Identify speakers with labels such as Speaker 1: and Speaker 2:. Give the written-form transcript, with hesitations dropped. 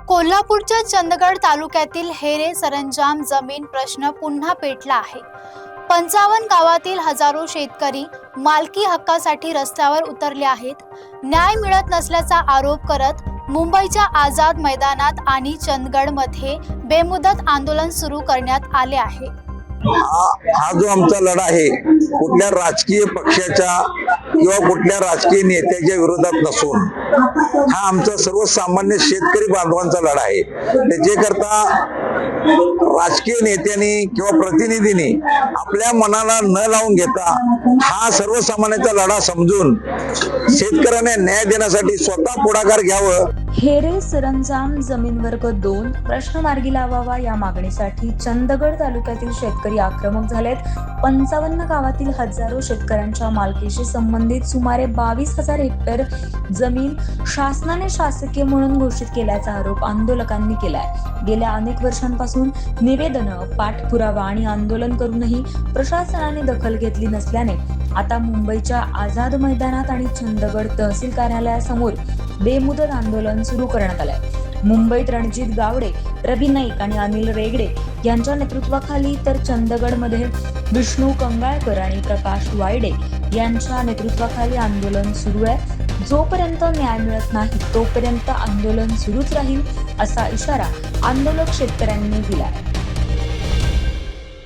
Speaker 1: कोल्हापूरच्या चंदगड तालुक्यातील हेरे सरंजाम जमीन प्रश्न पुन्हा पेटला आहे। 55 गावातील हजारो शेतकरी मालकी हक्कासाठी रस्त्यावर उतरले आहेत। न्याय मिळत नसल्याचा आरोप करत मुंबईच्या आझाद मैदानात आणि चंदगडमध्ये बेमुदत आंदोलन सुरू करण्यात आले आहे।
Speaker 2: हा जो आमचा लढा आहे कुठल्या राजकीय पक्षाच्या किंवा कुठल्या राजकीय नेत्याच्या विरोधात नसून हा आमचा सर्वसामान्य शेतकरी बांधवांचा लढा आहे। त्याचे करता राजकीय नेत्यांनी किंवा प्रतिनिधींनी आपल्या मनाला न लावून घेता हा सर्वसामान्यांचा लढा समजून शेतकऱ्यांना न्याय देण्यासाठी स्वतः पुढाकार घ्यावं।
Speaker 3: हेरे सरंजाम जमीन वर्ग 2 प्रश्न मार्गी लावावा या मागणीसाठी चंदगड तालुक्यातील शेतकरी आक्रमक झालेत। 55 गावातील हजारो शेतकऱ्यांच्या मालकीशी संबंधित सुमारे 22,000 हेक्टर जमीन शासनाने शासकीय म्हणून घोषित केल्याचा आरोप आंदोलकांनी केलाय। गेल्या अनेक वर्षांपासून निवेदनं, पाठपुरावा आणि आंदोलन करूनही प्रशासनाने दखल घेतली नसल्याने आता मुंबईच्या आझाद मैदानात आणि चंदगड तहसील कार्यालयासमोर बेमुदत आंदोलन सुरू करण्यात आलंय। मुंबईत रणजित गावडे, रवी नाईक आणि अनिल रेगडे यांच्या नेतृत्वाखाली तर चंदगडमध्ये विष्णू कंगाळकर आणि प्रकाश वायडे यांच्या नेतृत्वाखाली आंदोलन सुरू आहे। जोपर्यंत न्याय मिळत नाही तोपर्यंत आंदोलन सुरूच राहील असा इशारा आंदोलक शेतकऱ्यांनी दिलाय।